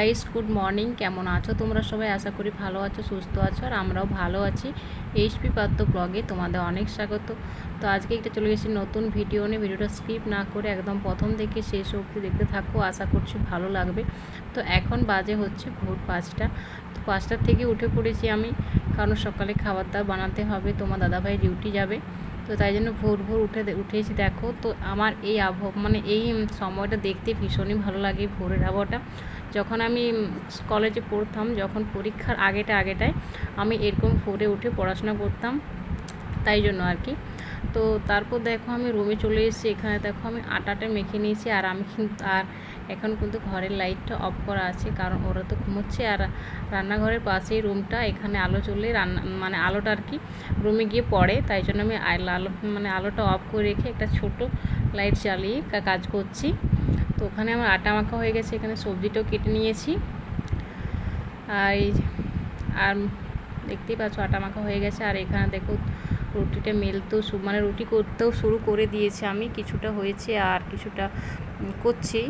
Guys, good morning. কেমন আছো তোমরা সবাই? আশা করি ভালো আছো, সুস্থ আছো, আর আমরাও ভালো আছি। এইচপি পাত্র ব্লগে তোমাদের অনেক স্বাগত। তো আজকে একটা চলে গেছি নতুন ভিডিও নিয়ে। ভিডিওটা স্কিপ না করে একদম প্রথম থেকে শেষ অবধি দেখতে থাকো, আশা করছি ভালো লাগবে। তো এখন বাজে হচ্ছে ভোর 5টা। তো 5টার থেকে উঠে পড়েছি আমি, কারণ সকালে খাবার দাবার বানাতে হবে, তোমার দাদাভাই ডিউটি যাবে। তো তাই জন্য ভোর ভোর উঠেছি। দেখো তো আমার এই মানে এই সময়টা দেখতে ভীষণই ভালো লাগে, ভোরের আবহাওয়াটা। যখন আমি কলেজে পড়তাম, যখন পরীক্ষার আগেটায় আমি এরকম ভোরে উঠে পড়াশোনা করতাম, তাই জন্য আর কি। তো তারপর দেখো আমি রুমে চলে এসেছি। এখানে দেখো আমি আটাটা মেখে নিয়েছি, আর আমি কিন্তু এখন কিন্তু ঘরের লাইটটা অফ করা আছে, কারণ ওরা তো ঘুমোচ্ছে। আর রান্নাঘরের পাশেই রুমটা, এখানে আলো চললে মানে আলোটা আর কি রুমে গিয়ে পড়ে, তাই জন্য আমি আলোটা অফ করে রেখে একটা ছোট লাইট জ্বালিয়ে কাজ করছি। তো ওখানে আমার আটা মাখা হয়ে গেছে, এখানে সবজিটাও কেটে নিয়েছি। আর দেখতেই পাচ্ছ আটা মাখা হয়ে গেছে। আর এখানে দেখো রুটিটা মানে রুটি করতেও শুরু করে দিয়েছি আমি। কিছুটা হয়েছে আর কিছুটা করছি,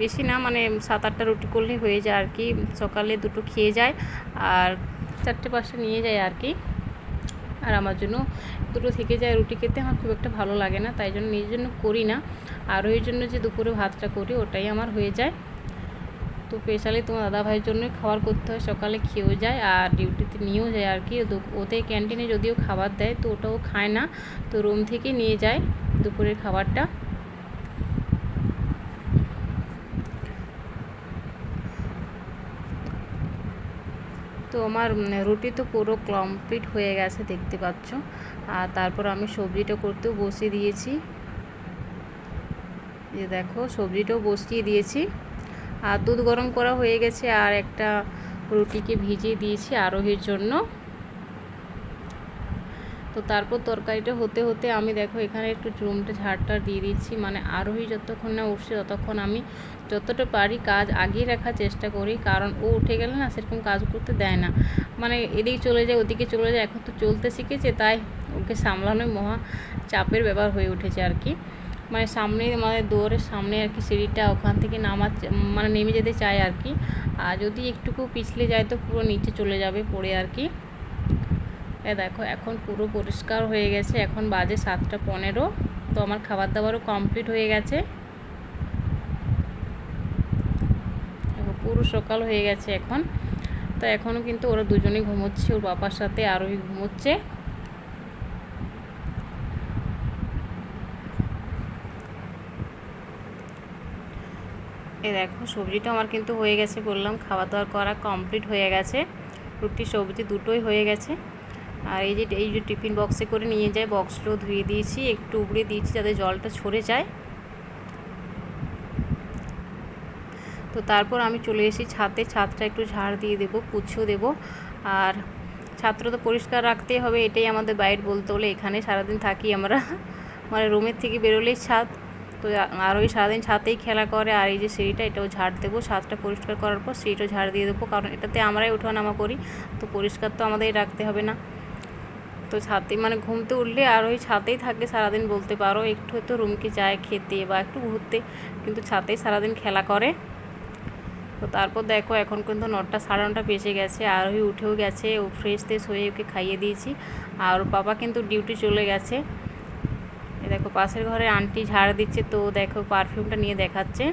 বেশি না, মানে 7-8টা রুটি করলেই হয়ে যায় আর কি। সকালে 2টো খেয়ে যায় আর 4টে-5টা নিয়ে যায় আর কি। আর আমার জন্য 2টো থেকে যায়। রুটি খেতে আমার খুব একটা ভালো লাগে না, তাই জন্য নিজের জন্য করি না। আর ওই জন্য যে দুপুরে ভাতটা করি ওটাই আমার হয়ে যায়। তো স্পেশালি তোমার দাদাভাইয়ের জন্যই খাবার করতে হয়, সকালে খেয়েও যায় আর ডিউটিতে নিয়েও যায় আর কি। ওতে ক্যান্টিনে যদিও খাবার দেয়, তো ওটাও খায় না, তো রুম থেকে নিয়ে যায় দুপুরের খাবারটা। তো আমার রুটি তো পুরো কমপ্লিট হয়ে গেছে, দেখতে পাচ্ছ। আর তারপর আমি সবজিটা করতেও বসিয়ে দিয়েছি। যে দেখো সবজিটাও বসিয়ে দিয়েছি, আর দুধ গরম করা হয়ে গেছে, আর একটা রুটিকে ভিজিয়ে দিয়েছি আরোহীর জন্য। তো তারপর তরকারিটা হতে হতে আমি দেখো এখানে একটু রুমটা ঝাড়টা দিয়ে দিচ্ছি। মানে আরোহী যতক্ষণ না উঠছে ততক্ষণ আমি যতটা পারি কাজ আগিয়ে রাখার চেষ্টা করি, কারণ ও উঠে গেলে না সেরকম কাজ করতে দেয় না। মানে এদিকে চলে যায় ওদিকে চলে যায়, এখন তো চলতে শিখেছে, তাই ওকে সামলানোই মহা চাপের ব্যাপার হয়ে উঠেছে আর কি। মানে সামনে, মানে দুয়ারের সামনে আর কি সিঁড়িটা, ওখান থেকে মানে নেমে যেতে চায় আর কি। আর যদি একটুকু পিছলে যায় তো পুরো নিচে চলে যাবে পড়ে আর কি। দেখো এখন পুরো পরিষ্কার হয়ে গেছে, এখন বাজে 7টা 15। তো আমার খাবার দাবারও কমপ্লিট হয়ে গেছে। পুরো সকাল হয়ে গেছে এখন। তো এখনও কিন্তু ওরা দুজনেই ঘুমোচ্ছে, ওর বাবার সাথে আরোহী ঘুমোচ্ছে। দেখো সবজিটা আমার কিন্তু হয়ে গেছে, বললাম খাওয়া দাওয়া করা কমপ্লিট হয়ে গেছে। রুটি সবজি দুটোই হয়ে গেছে। আর এই যে টিফিন বক্সে করে নিয়ে যায়, বক্সটাও ধুয়ে দিয়েছি, একটু উবড়ে দিয়েছি যাতে জলটা ছড়ে যায়। তো তারপর আমি চলে এসেছি ছাদটা একটু ঝাড় দিয়ে দেবো, পুছেও দেবো। আর ছাদটা তো পরিষ্কার রাখতেই হবে, এটাই আমাদের বাইরে বলতে বলে, এখানে সারাদিন থাকি আমরা। মানে রুমের থেকে বেরোলেই ছাদ। তো আর ওই সারাদিন ছাদেই খেলা করে। আর এই যে সিঁড়িটা, এটাও ঝাড় দেবো। ছাদটা পরিষ্কার করার পর সিঁড়িটাও ঝাড় দিয়ে দেবো, কারণ এটাতে আমরাই ওঠানামা করি, তো পরিষ্কার তো আমাদেরই রাখতে হবে না। তো ছাদে মানে ঘুমতে উঠলে আর ওই ছাদেই থাকে সারাদিন বলতে পারো। একটু হয়তো রুমকে যায় খেতে বা একটু ঘুরতে, কিন্তু ছাদেই সারাদিন খেলা করে। তো তারপর দেখো এখন কিন্তু 9টা 9:30 বেজে গেছে, আর ওই উঠেও গেছে, ও ফ্রেশ হয়ে ওকে খাইয়ে দিয়েছি। আর ওর বাবা কিন্তু ডিউটি চলে গেছে। দেখো পাশের ঘরে আন্টি ঝাড় দিচ্ছে, তো দেখো পারফিউমটা নিয়ে দেখাচ্ছে।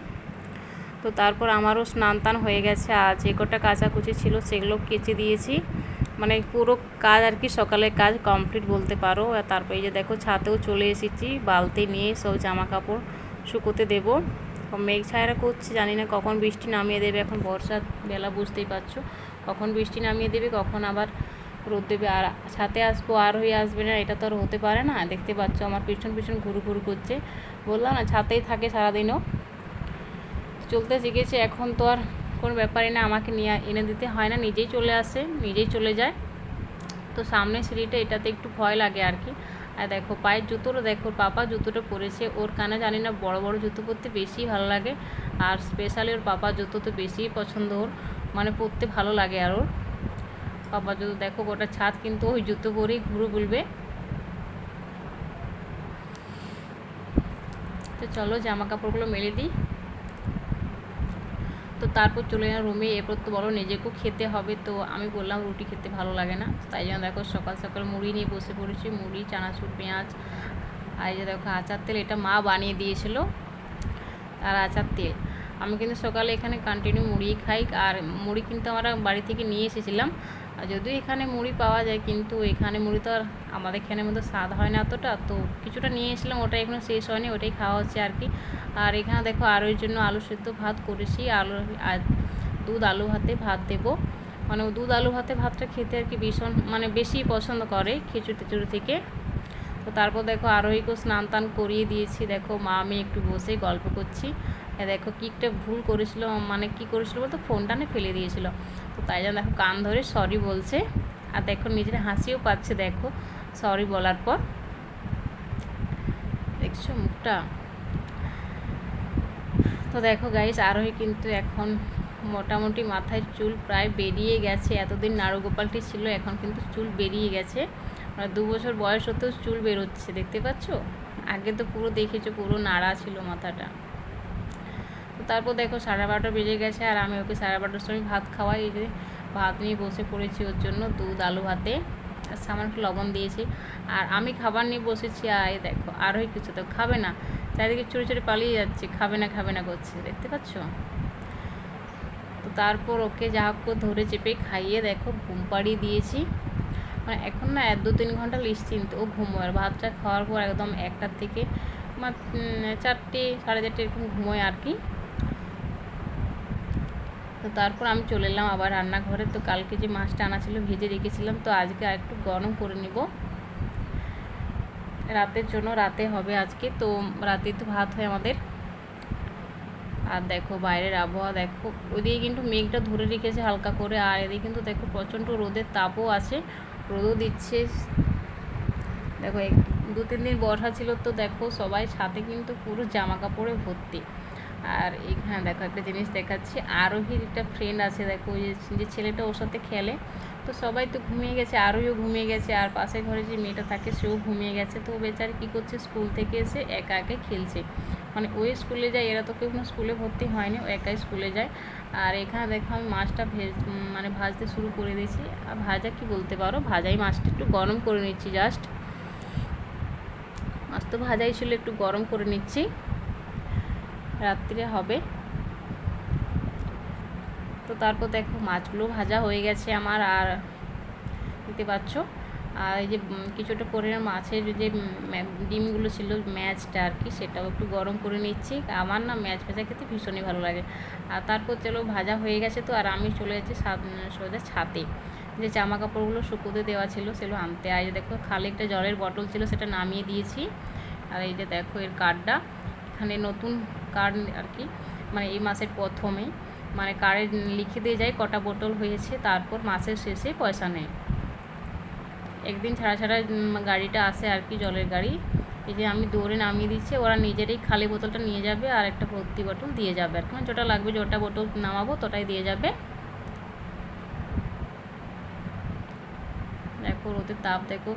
তো তারপর আমারও স্নান টান হয়ে গেছে, আর যে কটা কাচাকুচি ছিল সেগুলো কেচে দিয়েছি। মানে পুরো কাজ আর কি, সকালের কাজ কমপ্লিট বলতে পারো। আর তারপর এই যে দেখো ছাদেও চলে এসেছি, বালতি নিয়ে সব জামা কাপড় শুকোতে দেবো। মেঘ ছায়া করছে, জানি না কখন বৃষ্টি নামিয়ে দেবে। এখন বর্ষার বেলা, বুঝতেই পারছো, কখন বৃষ্টি নামিয়ে দেবে, কখন আবার রোদ দেবে। আর ছাতে আসবো আর হয়ে আসবে না, এটা তো আর হতে পারে না। দেখতে পাচ্ছ আমার পিছন ঘুরু ঘুরু করছে, বললাম না ছাতেই থাকে সারাদিনও। চলতে শিখেছে, এখন তো আর কোনো ব্যাপারই না, আমাকে নিয়ে এনে দিতে হয় না, নিজেই চলে আসে, নিজেই চলে যায়। তো সামনে সিঁড়িটা, এটাতে একটু ভয় লাগে আর কি। আর দেখো পায়ের জুতোটা, দেখো পাপা জুতোটা পরেছে, ওর কানে জানি না বড় বড় জুতো পরতে বেশি ভালো লাগে। আর স্পেশালি ওর পাপা জুতো তো বেশিই পছন্দ ওর, মানে পরতে ভালো লাগে। আর ওর পাপা জুতো দেখো গোটা ছাদ কিন্তু ওই জুতো পরেই ঘুরে বুলবে। তো চলো জামা কাপড়গুলো মেলে দিই। তো তারপর চলে এলাম রুমে। এরপর তো বলো নিজেকেও খেতে হবে, তো আমি বললাম রুটি খেতে ভালো লাগে না, তাই জন্য দেখো সকাল সকাল মুড়ি নিয়ে বসে পড়েছি। মুড়ি, চানাচুর, পেঁয়াজ, আর এই যে দেখো আচার তেল, এটা মা বানিয়ে দিয়েছিল, আর আচার তেল। আমি কিন্তু সকালে এখানে কন্টিনিউ মুড়ি খাই, আর মুড়ি কিন্তু আমরা বাড়ি থেকে নিয়ে এসেছিলাম। আর যদিও এখানে মুড়ি পাওয়া যায়, কিন্তু এখানে মুড়ি তো আর আমাদের এখানের মধ্যে স্বাদ হয় না অতটা, তো কিছুটা নিয়ে এসেছিলাম, ওটা এখনও শেষ হয়নি, ওটাই খাওয়া হচ্ছে আর কি। আর এখানে দেখো আরোর জন্য আলু সেদ্ধ ভাত করেছি, আলু আর দুধ আলু ভাতে ভাত দেবো। মানে দুধ আলু ভাতে ভাতটা খেতে আর কি ভীষণ মানে বেশি পছন্দ করে খিচুড়ি টিচুড়ি থেকে। তো তারপর দেখো আরোহীকেও স্নান টান করিয়ে দিয়েছি। দেখো মা আমি একটু বসে গল্প করছি। দেখো কি একটা ভুল করেছিল, মানে কি করেছিল বলতো ফোনটা না ফেলে দিয়েছিল, তো তাই জন্য দেখো কান ধরে সরি বলছে। আর দেখো নিজের হাসিও পাচ্ছে দেখো সরি বলার পর, দেখছো মুখটা। তো দেখো গাইস আরোহী কিন্তু এখন মোটামুটি মাথায় চুল প্রায় বেরিয়ে গেছে। এতদিন নাড়ুগোপালটি ছিল, এখন কিন্তু চুল বেরিয়ে গেছে। 2 বছর বয়স হতেও চুল বেরোচ্ছে, দেখতে পাচ্ছ। আগে তো পুরো দেখেছো পুরো নাড়া ছিল মাথাটা। তো তারপর দেখো 12:30 বেজে গেছে, আর আমি ওকে 12:30টার সময় ভাত খাওয়াই। এই যে ভাত নিয়ে বসে পড়েছি ওর জন্য, দুধ আলু ভাতে, আর সামান্য একটু লবণ দিয়েছি। আর আমি খাবার নিয়ে বসেছি, আর এই দেখো আরোই কিছু তো খাবে না, চারিদিকে চুরি চুরি পালিয়ে যাচ্ছে, খাবে না করছে, দেখতে পাচ্ছ। তো তারপর ওকে যা হোক ধরে চেপে খাইয়ে দেখো ঘুম পাড়িয়ে দিয়েছি। মানে এখন না 2-3 ঘন্টা নিশ্চিন্ত ও ঘুমোয়। আর ভাতটা খাওয়ার পর একদম 1টার থেকে 4টে 4:30 এরকম ঘুমোয় আর কি। তো তারপর আমি চলে এলাম আবার রান্নাঘরে। তো কালকে যে মাছটা আনা ছিল ভেজে রেখেছিলাম, তো আজকে আর একটু গরম করে নিব রাতের জন্য, রাতে হবে আজকে। তো রাতে তো ভাত হয় আমাদের। আর দেখো বাইরের আবহাওয়া দেখো, ওইদিকে কিন্তু মেঘটা ধরে রেখেছে হালকা করে, আর এদিকে কিন্তু দেখো প্রচণ্ড রোদের তাপও আছে, রোদও দিচ্ছে। দেখো 2-3 দিন বর্ষা ছিল, তো দেখো সবাই সাথে কিন্তু পুরো জামা কাপড়ে ভর্তি। আর এখানে দেখো একটা জিনিস দেখাচ্ছি, আরোহীর একটা ফ্রেন্ড আছে দেখো, ওই যে ছেলেটা ওর সাথে খেলে, তো সবাই তো ঘুমিয়ে গেছে, আরোহীও ঘুমিয়ে গেছে, আর পাশের ঘরে যে মেয়েটা থাকে সেও ঘুমিয়ে গেছে। তো বেচারি কী করছে, স্কুল থেকে এসে একা একা খেলছে। মানে ওই স্কুলে যায়, এরা তো কেউ কোনো স্কুলে ভর্তি হয়নি, ও একাই স্কুলে যায়। আর এখানে দেখো আমি মাছটা ভাজতে শুরু করে দিয়েছি। আর ভাজা কি বলতে পারো, ভাজাই মাছটা একটু গরম করে নিচ্ছি জাস্ট। মাছ তো ভাজাই ছিল, একটু গরম করে নিচ্ছি, রাত্রিরে হবে। তো তারপর দেখো মাছগুলো ভাজা হয়ে গেছে আমার, আর দেখতে পাচ্ছ। আর এই যে কিছুটা পরিমাণ মাছের যে ডিমগুলো ছিল ম্যাচটা আর কি, সেটাও একটু গরম করে নিচ্ছি। আমার না ম্যাচ ভাজা খেতে ভীষণই ভালো লাগে। আর তারপর চলো ভাজা হয়ে গেছে, তো আর আমি চলে যাচ্ছি সোজা ছাদে, যে জামা কাপড়গুলো শুকোতে দেওয়া ছিল সেগুলো আনতে। আর দেখো খালি একটা জলের বটল ছিল, সেটা নামিয়ে দিয়েছি। আর এই যে দেখো এর কার্ডটা, এখানে নতুন কার্ড আর কি, মানে এই মাসের প্রথমেই মানে কার্ডে লিখে দিয়ে যায় কটা বোতল হয়েছে, তারপর মাসের শেষে পয়সা নেয়। একদিন ছাড়া ছাড়া গাড়িটা আসে আর কি, জলের গাড়ি। এই যে আমি দৌড়ে নামিয়ে দিচ্ছি, ওরা নিজেরাই খালি বোতলটা নিয়ে যাবে, আর একটা ভর্তি বোতল দিয়ে যাবে আর কি, মানে যেটা লাগবে, যেটা বোতল নামাবো তটাই দিয়ে যাবে। দেখো রোদের তাপ দেখো,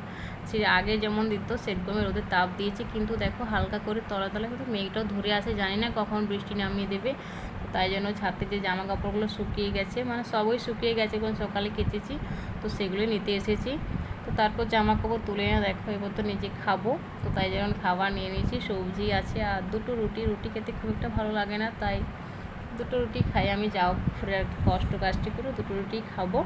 সে আগে যেমন দিত সেরকমই রোদের তাপ দিয়েছে, কিন্তু দেখো হালকা করে তলা কিন্তু মেঘটাও ধরে আসে, জানি না কখন বৃষ্টি নামিয়ে দেবে। তাই জন্য ছাদে যে জামা কাপড়গুলো শুকিয়ে গেছে, মানে সবই শুকিয়ে গেছে, কারণ সকালে কেচেছি, তো সেগুলোই নিতে এসেছি। তো তারপর জামা কাপড় তুলে না দেখো এবার তো নিজে খাবো, তো তাই জন্য খাবার নিয়ে নিয়েছি, সবজি আছে আর 2টো রুটি খেতে খুব একটা ভালো লাগে না, তাই 2টো রুটি খাই আমি, যাও ঘুরে আর কষ্ট করে 2টো রুটি খাবো।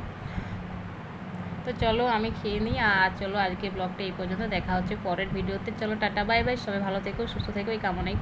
তো চলো আমি খেয়ে নিই, আর চলো আজকে ব্লগটা এই পর্যন্ত, দেখা হচ্ছে পরের ভিডিওতে। চলো টাটা বাই বাই, সবাই ভালো থেকো সুস্থ থেকো এই কামনাই।